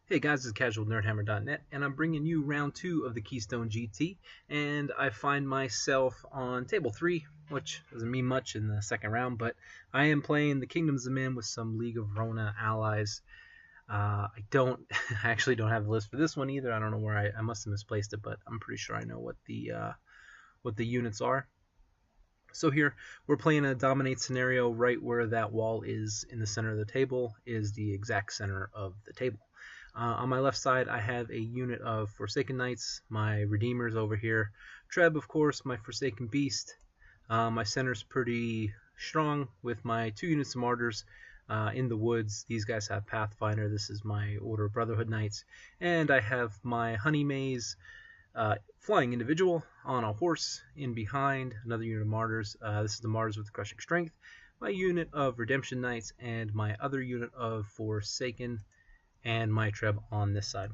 Hey guys, this is CasualNerdHammer.net, and I'm bringing you round 2 of the Keystone GT, and I find myself on table 3, which doesn't mean much in the second round, but I am playing the Kingdoms of Men with some League of Rhordia allies. I actually don't have the list for this one either. I don't know where I must have misplaced it, but I'm pretty sure I know what the units are. So here we're playing a dominate scenario. Right where that wall is in the center of the table is the exact center of the table. On my left side, I have a unit of Forsaken Knights, my Redeemers over here, Treb, of course, my Forsaken Beast. My center's pretty strong with my 2 units of Martyrs in the woods. These guys have Pathfinder. This is my Order of Brotherhood Knights. And I have my Honey Maze flying individual on a horse in behind, another unit of Martyrs. This is the Martyrs with Crushing Strength, my unit of Redemption Knights, and my other unit of Forsaken, and my Treb on this side.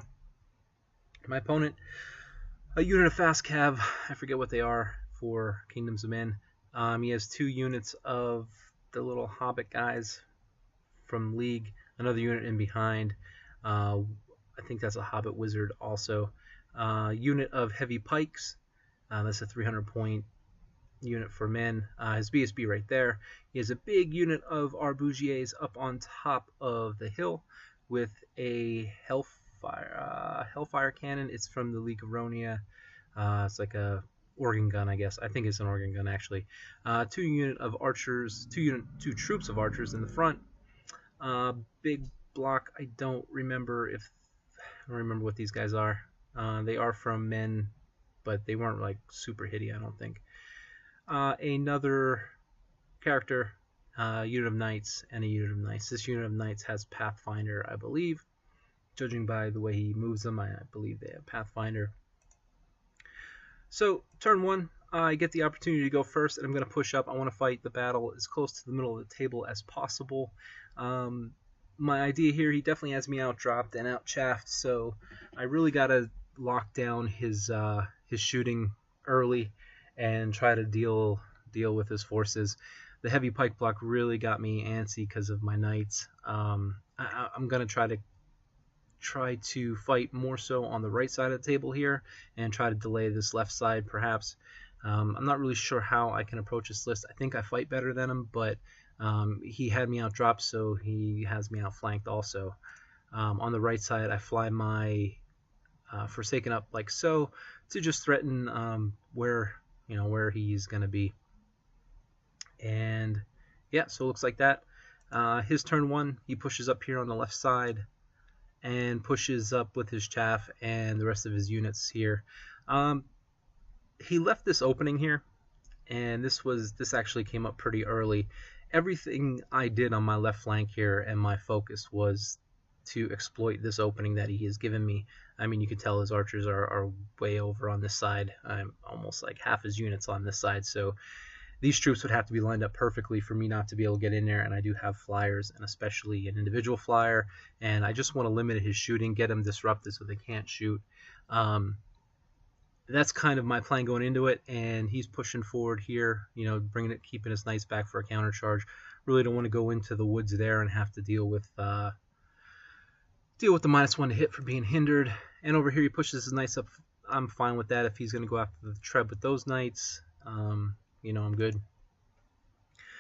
My opponent, a unit of Fast Cav, I forget what they are for Kingdoms of Men. He has 2 units of the little Hobbit guys from League, another unit in behind. I think that's a Hobbit Wizard also. Unit of Heavy Pikes, that's a 300 point unit for men. His BSB right there. He has a big unit of Arbugiers up on top of the hill with a Hellfire cannon. It's from the League of Rhordia. It's like a organ gun, I guess. I think it's an organ gun actually. 2 unit of archers, 2 troops of archers in the front. Big block. I don't remember what these guys are. They are from men, but they weren't like super hitty, I don't think. Another character, unit of knights, and a unit of knights. This unit of knights has Pathfinder, I believe. Judging by the way he moves them, I believe they have Pathfinder. So, turn 1, I get the opportunity to go first, and I'm going to push up. I want to fight the battle as close to the middle of the table as possible. My idea here, he definitely has me out-dropped and out-chaffed, so I really got to lock down his shooting early and try to deal with his forces. The heavy pike block really got me antsy because of my knights. I'm going to try to fight more so on the right side of the table here and try to delay this left side perhaps. I'm not really sure how I can approach this list. I think I fight better than him, but he had me out-dropped, so he has me outflanked also. On the right side, I fly my Forsaken up like so to just threaten where he's gonna be. And yeah, so it looks like that. His turn 1, he pushes up here on the left side and pushes up with his chaff and the rest of his units here. He left this opening here, and this actually came up pretty early. Everything I did on my left flank here and my focus was to exploit this opening that he has given me. I mean, you can tell his archers are way over on this side. I'm almost like half his units on this side, so these troops would have to be lined up perfectly for me not to be able to get in there, and I do have flyers, and especially an individual flyer, and I just want to limit his shooting, get him disrupted so they can't shoot. That's kind of my plan going into it, and he's pushing forward here, keeping his knights back for a counter charge. Really don't want to go into the woods there and have to deal with the -1 to hit for being hindered. And over here he pushes his knights up. I'm fine with that if he's going to go after the Treb with those knights. I'm good.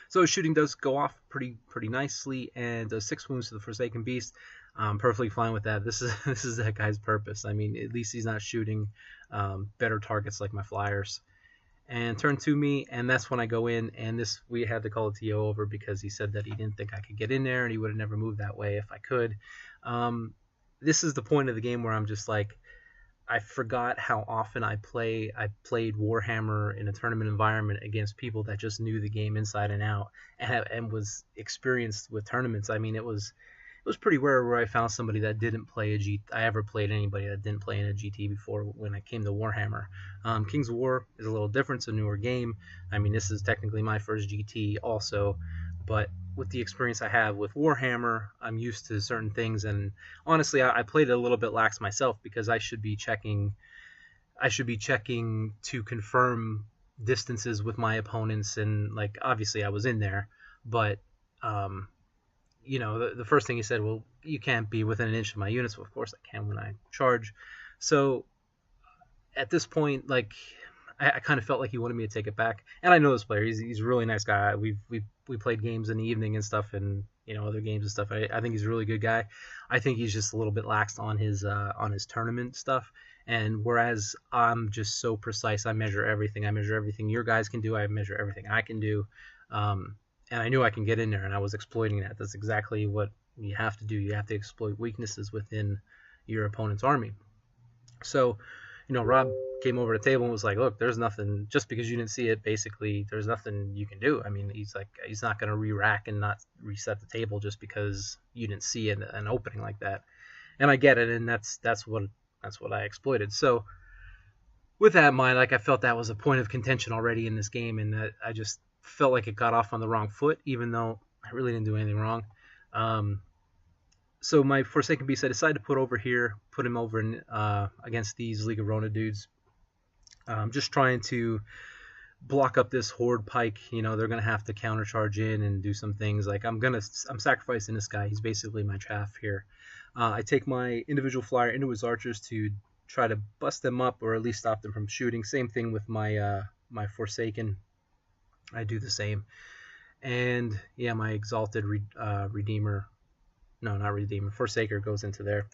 So his shooting does go off pretty nicely, and does 6 wounds to the Forsaken Beast. I'm perfectly fine with that. This is that guy's purpose. I mean, at least he's not shooting better targets like my flyers. And turn 2 me, and that's when I go in, and we had to call the TO over because he said that he didn't think I could get in there, and he would have never moved that way if I could. This is the point of the game where I'm just like, I forgot how often I played Warhammer in a tournament environment against people that just knew the game inside and out and was experienced with tournaments. I mean, it was pretty rare where I found somebody that didn't play a GT. I ever played anybody that didn't play in a GT before when it came to Warhammer. Kings of War is a little different. It's a newer game. I mean, this is technically my first GT also, but with the experience I have with Warhammer, I'm used to certain things, and honestly, I played it a little bit lax myself because I should be checking to confirm distances with my opponents, and like obviously I was in there, but you know, the first thing he said, well, you can't be within an inch of my units. Well, of course I can when I charge. So at this point, like, I kind of felt like he wanted me to take it back. And I know this player; he's a really nice guy. We played games in the evening and stuff, and other games and stuff. I think he's a really good guy. I think he's just a little bit lax on his tournament stuff. And whereas I'm just so precise, I measure everything. I measure everything your guys can do. I measure everything I can do. And I knew I can get in there, and I was exploiting that. That's exactly what you have to do. You have to exploit weaknesses within your opponent's army. So, Rob came over to the table and was like, look, there's nothing, just because you didn't see it, basically, there's nothing you can do. I mean, he's like, he's not going to re-rack and not reset the table just because you didn't see an opening like that. And I get it, and that's what I exploited. So with that in mind, like, I felt that was a point of contention already in this game, and that I just felt like it got off on the wrong foot, even though I really didn't do anything wrong. So my Forsaken Beast, I decided to put over here, put him over in, against these League of Rhordia dudes. Just trying to block up this Horde Pike. They're going to have to countercharge in and do some things. Like, I'm sacrificing this guy. He's basically my chaff here. I take my individual flyer into his archers to try to bust them up, or at least stop them from shooting. Same thing with my my Forsaken. I do the same. And yeah, my Exalted Redeemer. No, not Redeemer. Forsaker goes into there.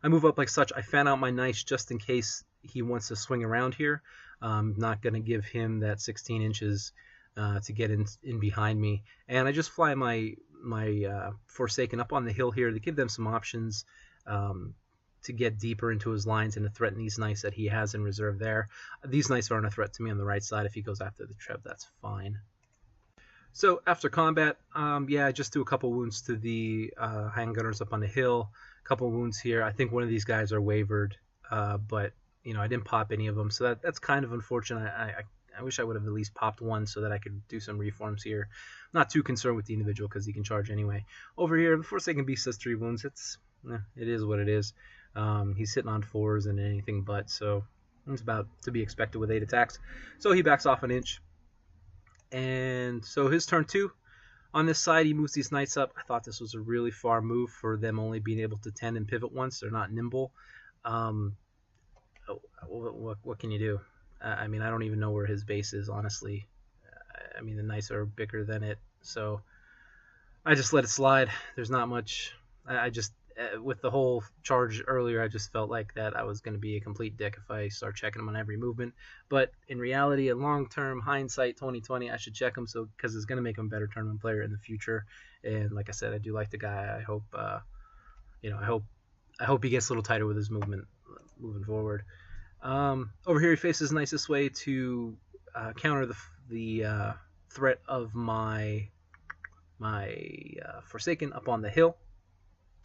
I move up like such. I fan out my knights just in case he wants to swing around here. I'm not going to give him that 16 inches to get in behind me. And I just fly my Forsaken up on the hill here to give them some options to get deeper into his lines and to threaten these knights that he has in reserve there. These knights aren't a threat to me on the right side. If he goes after the Trev, that's fine. So after combat, yeah, I just do a couple wounds to the handgunners up on the hill. A couple wounds here. I think one of these guys are wavered, but I didn't pop any of them, so that's kind of unfortunate. I wish I would have at least popped one so that I could do some reforms here. I'm not too concerned with the individual because he can charge anyway. Over here, the Forsaken Beast has 3 wounds. It is what it is. He's hitting on 4s and anything but, so it's about to be expected with 8 attacks. So he backs off an inch. And so his turn 2. On this side, he moves these knights up. I thought this was a really far move for them only being able to tend and pivot once. They're not nimble. What can you do? I mean, I don't even know where his base is, honestly. I mean, the knights are bigger than it. So I just let it slide. There's not much. I just, with the whole charge earlier, I just felt like that I was going to be a complete dick if I start checking him on every movement. But in reality, a long-term hindsight 2020, I should check him because it's going to make him a better tournament player in the future. And like I said, I do like the guy. I hope, I hope he gets a little tighter with his movement moving forward. Over here, he faces nice this way to counter the threat of my Forsaken up on the hill.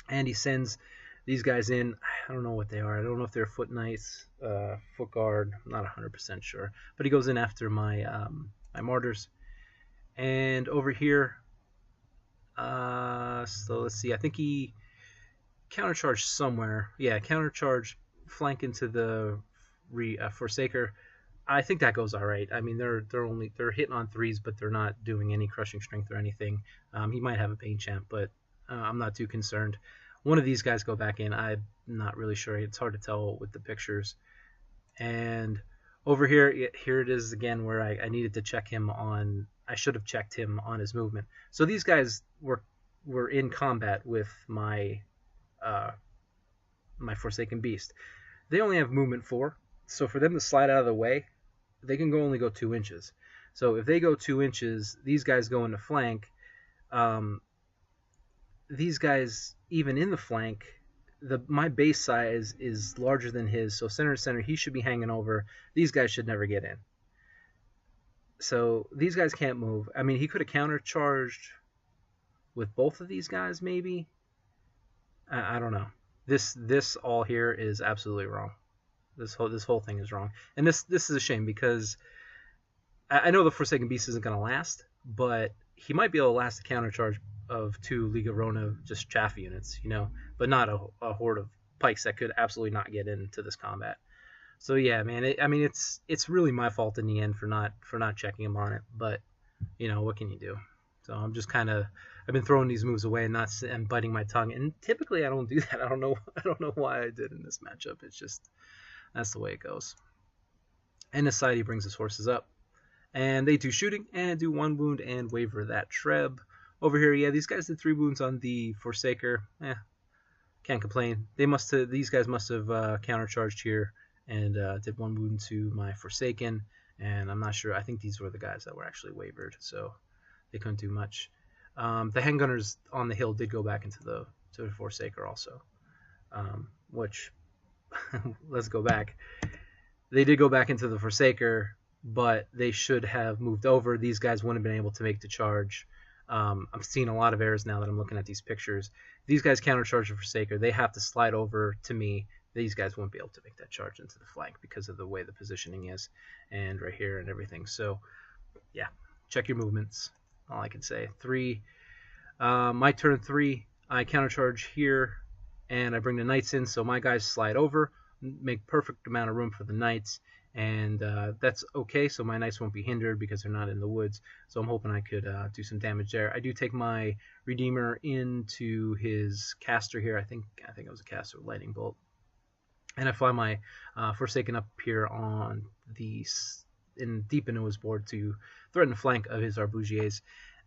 And he sends these guys in. I don't know what they are. I don't know if they're foot knights, foot guard. I'm not 100% sure. But he goes in after my my martyrs. And over here, so let's see. I think he countercharged somewhere. Yeah, countercharge, flank into the Forsaker. I think that goes all right. I mean, they're hitting on 3s, but they're not doing any crushing strength or anything. He might have a pain champ, but I'm not too concerned. One of these guys go back in. I'm not really sure. It's hard to tell with the pictures. And over here it is again where I needed to check him on. I should have checked him on his movement. So these guys were in combat with my my Forsaken Beast. They only have movement 4, so for them to slide out of the way, they can only go 2 inches. So if they go 2 inches, these guys go into flank. These guys, even in the flank, my base size is larger than his, so center to center, he should be hanging over. These guys should never get in. So these guys can't move. I mean, he could have countercharged with both of these guys, maybe. I don't know. This all here is absolutely wrong. This whole thing is wrong, and this is a shame because I know the Forsaken Beast isn't going to last, but he might be able to last the countercharge of 2 League of Rhordia just chaff units, but not a horde of pikes that could absolutely not get into this combat. So yeah, man, it's really my fault in the end for not checking him on it, but what can you do? So I'm just kind of I've been throwing these moves away and not and biting my tongue. And typically I don't do that. I don't know. I don't know why I did in this matchup. It's just that's the way it goes. And this side he brings his horses up, and they do shooting and do 1 wound and waver that Treb. Over here, yeah, these guys did 3 wounds on the Forsaker. Can't complain. These guys must have countercharged here and did 1 wound to my Forsaken. And I'm not sure. I think these were the guys that were actually wavered, so they couldn't do much. The handgunners on the hill did go back into the Forsaker also, which let's go back. They did go back into the Forsaker, but they should have moved over. These guys wouldn't have been able to make the charge. I'm seeing a lot of errors now that I'm looking at these pictures. These guys countercharge the Forsaker. They have to slide over to me. These guys won't be able to make that charge into the flank because of the way the positioning is, and right here and everything. So, yeah, check your movements. All I can say. 3. My turn 3. I countercharge here, and I bring the knights in. So my guys slide over, make perfect amount of room for the knights, and that's okay. So my knights won't be hindered because they're not in the woods. So I'm hoping I could do some damage there. I do take my Redeemer into his caster here. I think it was a caster with lightning bolt. And I fly my Forsaken up here on deep into his board to threaten the flank of his Arbugiers.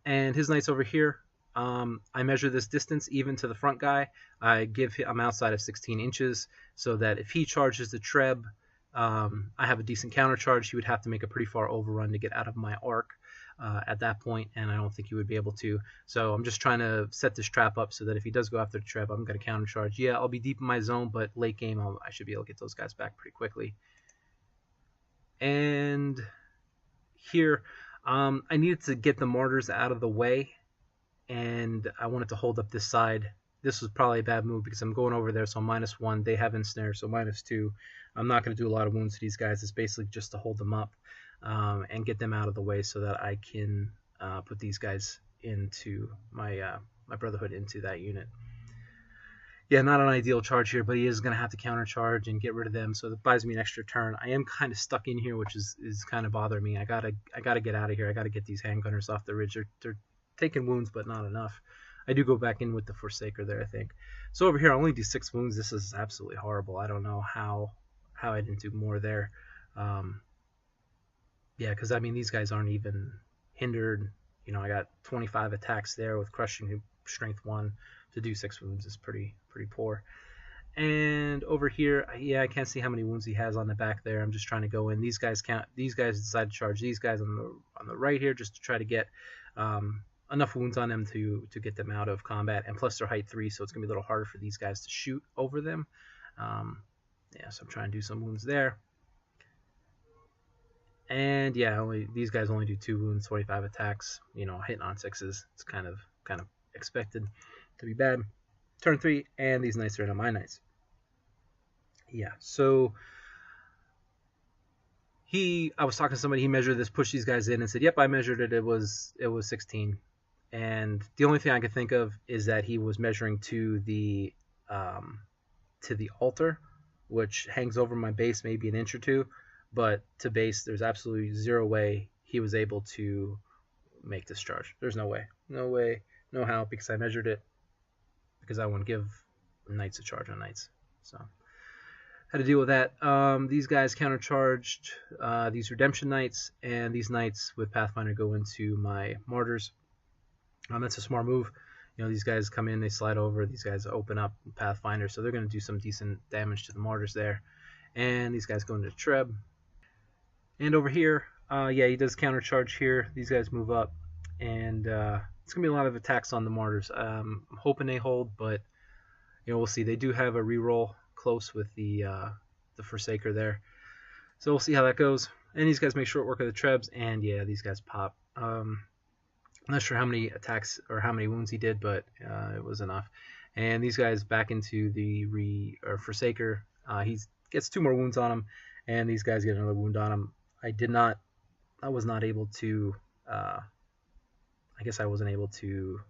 And his knights over here, I measure this distance even to the front guy. I'm outside of 16 inches, so that if he charges the Treb, I have a decent counter charge. He would have to make a pretty far overrun to get out of my arc at that point, and I don't think he would be able to. So I'm just trying to set this trap up so that if he does go after the Treb, I'm going to counter charge. Yeah, I'll be deep in my zone, but late game I should be able to get those guys back pretty quickly. And here, I needed to get the martyrs out of the way, and I wanted to hold up this side. This was probably a bad move because I'm going over there, so I'm -1. They have ensnare, so -2. I'm not going to do a lot of wounds to these guys. It's basically just to hold them up and get them out of the way so that I can put these guys into my Brotherhood into that unit. Yeah, not an ideal charge here, but he is going to have to counter charge and get rid of them, so that buys me an extra turn. I am kind of stuck in here, which is kind of bothering me. I gotta get out of here. I gotta get these handgunners off the ridge. They're taking wounds, but not enough. I do go back in with the Forsaker there, I think. So over here, I only do 6 wounds. This is absolutely horrible. I don't know how I didn't do more there. Yeah, because I mean these guys aren't even hindered. You know, I got 25 attacks there with crushing strength 1 to do 6 wounds is pretty poor. And over here, yeah, I can't see how many wounds he has on the back there. I'm just trying to go in. These guys decide to charge these guys on the right here just to try to get enough wounds on them to get them out of combat. And plus they're height 3, so it's gonna be a little harder for these guys to shoot over them. Yeah, so I'm trying to do some wounds there. And yeah, these guys only do 2 wounds, 25 attacks. You know, hitting on 6s. It's kind of expected to be bad. Turn 3, and these knights are in on my knights. Yeah, so I was talking to somebody, he measured this, pushed these guys in, and said, yep, I measured it, it was 16. And the only thing I could think of is that he was measuring to the altar, which hangs over my base maybe an inch or 2, but to base, there's absolutely 0 way he was able to make this charge. There's no way, no how, because I measured it, because I wouldn't give knights a charge on knights. So had to deal with that. These guys countercharged these redemption knights, and these knights with Pathfinder go into my martyrs. That's a smart move. You know, these guys come in, they slide over, these guys open up Pathfinder, so they're going to do some decent damage to the martyrs there. And these guys go into Treb. And over here, yeah, he does countercharge here. These guys move up, and it's going to be a lot of attacks on the martyrs. I'm hoping they hold, but you know, we'll see. They do have a reroll close with the Forsaker there, so we'll see how that goes. And these guys make short work of the Trebs, and yeah, these guys pop. I'm not sure how many attacks or how many wounds he did, but it was enough. And these guys back into the Forsaker. He gets 2 more wounds on him, and these guys get another wound on him. I was not able to. I guess I wasn't able to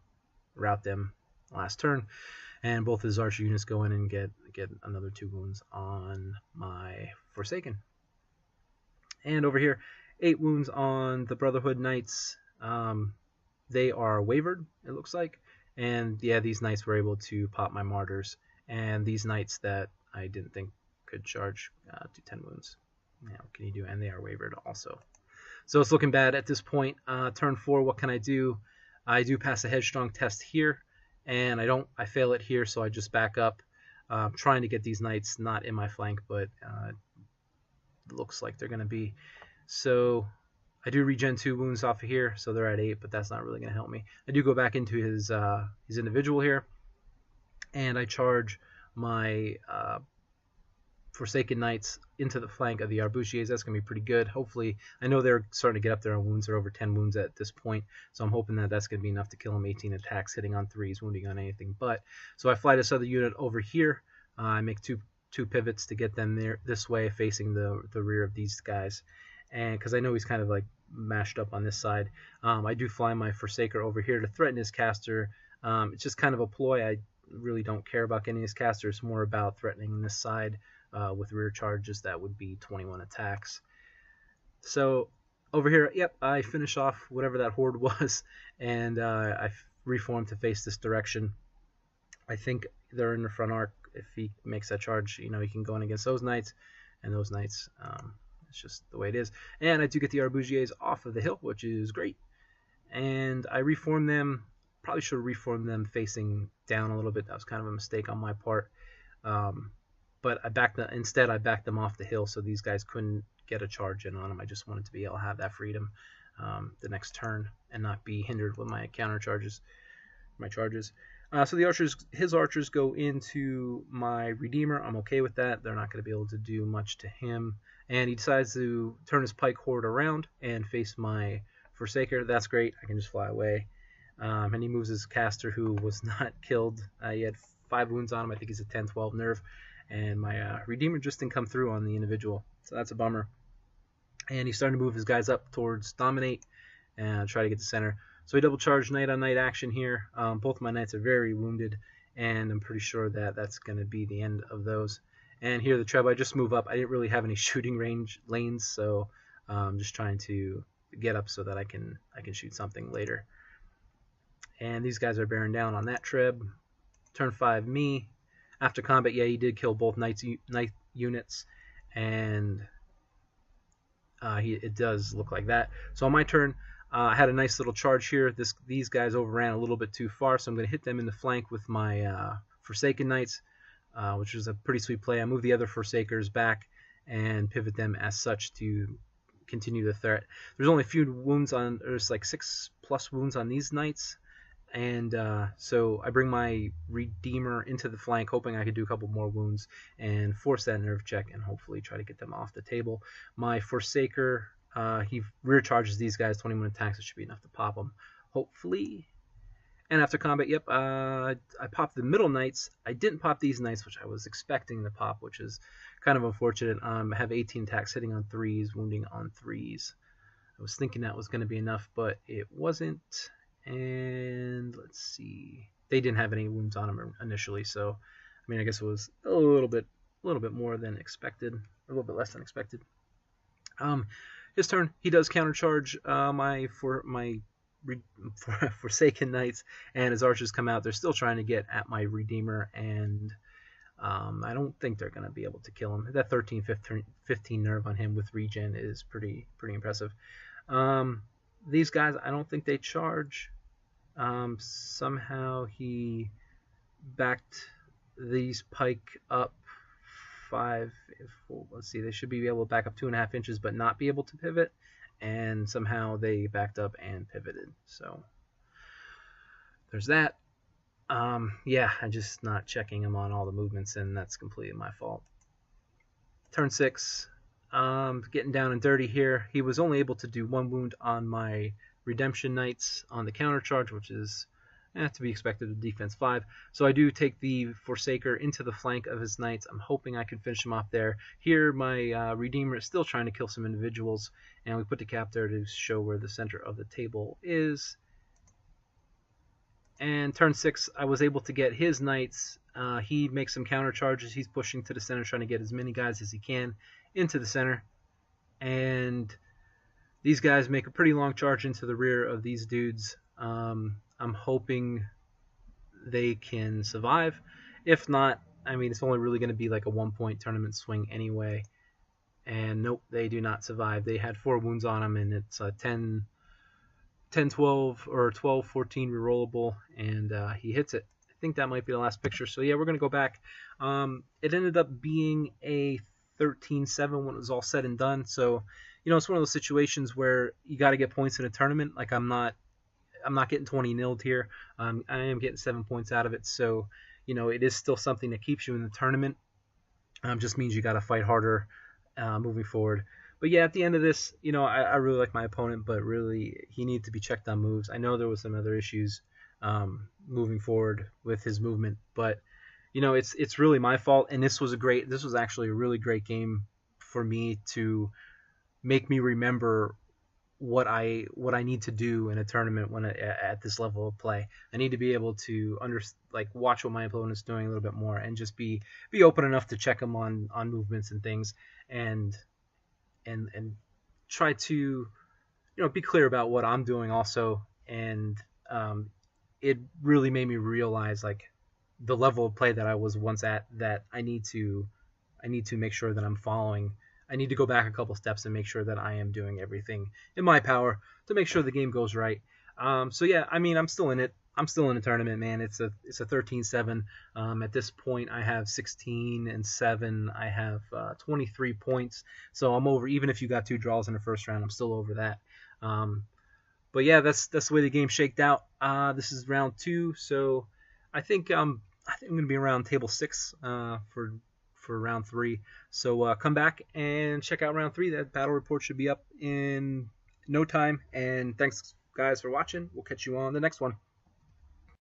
rout them last turn, and both his archer units go in and get another 2 wounds on my Forsaken. And over here, 8 wounds on the Brotherhood Knights. they are wavered, it looks like. And yeah, these knights were able to pop my martyrs. And these knights that I didn't think could charge do 10 wounds. Now, what can you do? And they are wavered also. So it's looking bad at this point. Turn 4, what can I do? I do pass a headstrong test here, and I fail it here, so I just back up, trying to get these knights not in my flank, but it looks like they're going to be. So I do regen 2 wounds off of here, so they're at 8, but that's not really going to help me. I do go back into his individual here, and I charge my Forsaken Knights into the flank of the Arbuchiers. That's going to be pretty good. Hopefully, I know they're starting to get up there on wounds. They're over 10 wounds at this point, so I'm hoping that that's going to be enough to kill him. 18 attacks, hitting on 3s, wounding on anything but. So I fly this other unit over here. I make two pivots to get them there this way, facing the rear of these guys. And because I know he's kind of like mashed up on this side, I do fly my Forsaker over here to threaten his caster. It's just kind of a ploy. I really don't care about getting his caster. It's more about threatening this side. With rear charges, that would be 21 attacks. So over here, yep, I finish off whatever that horde was, and I reform to face this direction. I think they're in the front arc. If he makes that charge, you know, he can go in against those knights, and those knights, it's just the way it is. And I do get the Arbuchiers off of the hill, which is great. And I reform them. Probably should have reformed them facing down a little bit. That was kind of a mistake on my part. But instead I backed them off the hill, so these guys couldn't get a charge in on them. I just wanted to be able to have that freedom the next turn and not be hindered with my counter charges, my charges. So his archers go into my Redeemer. I'm okay with that. They're not going to be able to do much to him. And he decides to turn his pike horde around and face my Forsaker. That's great. I can just fly away. And he moves his caster, who was not killed. He had 5 wounds on him. I think he's a 10-12 nerve. And my Redeemer just didn't come through on the individual, so that's a bummer. And he's starting to move his guys up towards Dominate and try to get to center. So we double charge knight on knight action here. Both my knights are very wounded, and I'm pretty sure that that's going to be the end of those. And here the Treb, I just move up. I didn't really have any shooting range lanes, so I'm just trying to get up so that I can shoot something later. And these guys are bearing down on that Treb. Turn 5, me. After combat, yeah, he did kill both knight units, and it does look like that. So on my turn, I had a nice little charge here. These guys overran a little bit too far, so I'm going to hit them in the flank with my Forsaken Knights, which is a pretty sweet play. I move the other Forsakers back and pivot them as such to continue the threat. There's only a few wounds on, there's like 6+ wounds on these knights. And so I bring my Redeemer into the flank, hoping I could do a couple more wounds and force that nerve check and hopefully try to get them off the table. My Forsaker, he rear charges these guys, 21 attacks. It should be enough to pop them, hopefully. And after combat, yep, I popped the middle knights. I didn't pop these knights, which I was expecting to pop, which is kind of unfortunate. I have 18 attacks, hitting on 3s, wounding on 3s. I was thinking that was going to be enough, but it wasn't. And let's see, they didn't have any wounds on them initially, so I mean, I guess it was a little bit more than expected, a little bit less than expected. His turn, he does countercharge my Forsaken Knights, and his archers come out. They're still trying to get at my Redeemer, and I don't think they're going to be able to kill him. That 13-15 nerve on him with regen is pretty impressive. These guys, I don't think they charge. Somehow he backed these pike up 5. Let's see, they should be able to back up 2.5 inches, but not be able to pivot. And somehow they backed up and pivoted. So there's that. Yeah, I'm just not checking them on all the movements, and that's completely my fault. Turn 6. Getting down and dirty here. He was only able to do 1 wound on my Redemption Knights on the counter charge, which is to be expected with defense 5. So I do take the Forsaker into the flank of his knights. I'm hoping I can finish him off there. Here my Redeemer is still trying to kill some individuals, and we put the cap there to show where the center of the table is. And turn 6, I was able to get his knights. He makes some counter charges. He's pushing to the center, trying to get as many guys as he can into the center. And these guys make a pretty long charge into the rear of these dudes. I'm hoping they can survive. If not, I mean, it's only really going to be like a 1 point tournament swing anyway. And nope, they do not survive. They had 4 wounds on them, and it's a 10, 12, or 12, 14 rerollable, and he hits it. I think that might be the last picture. So yeah, we're going to go back. It ended up being a 13-7 when it was all said and done. So, it's one of those situations where you got to get points in a tournament. Like I'm not getting 20-0'd here. I am getting 7 points out of it. So, it is still something that keeps you in the tournament. Just means you got to fight harder moving forward. But yeah, at the end of this, I really like my opponent, but really he needed to be checked on moves. I know there was some other issues moving forward with his movement, but it's really my fault. And this was actually a really great game for me to make me remember what I need to do in a tournament at this level of play. I need to be able to watch what my opponent's doing a little bit more, and just be open enough to check them on movements and things, and try to be clear about what I'm doing also. And it really made me realize the level of play that I was once at, that I need to make sure that I'm following. I need to go back a couple steps and make sure that I am doing everything in my power to make sure the game goes right. So yeah, I mean, I'm still in it. I'm still in a tournament, man. It's a 13-7. At this point, I have 16-7. I have 23 points. So I'm over. Even if you got 2 draws in the first round, I'm still over that. But yeah, that's the way the game shaked out. This is round 2, so I think I'm going to be around table 6 for round 3. So come back and check out round 3. That battle report should be up in no time. And thanks, guys, for watching. We'll catch you on the next one.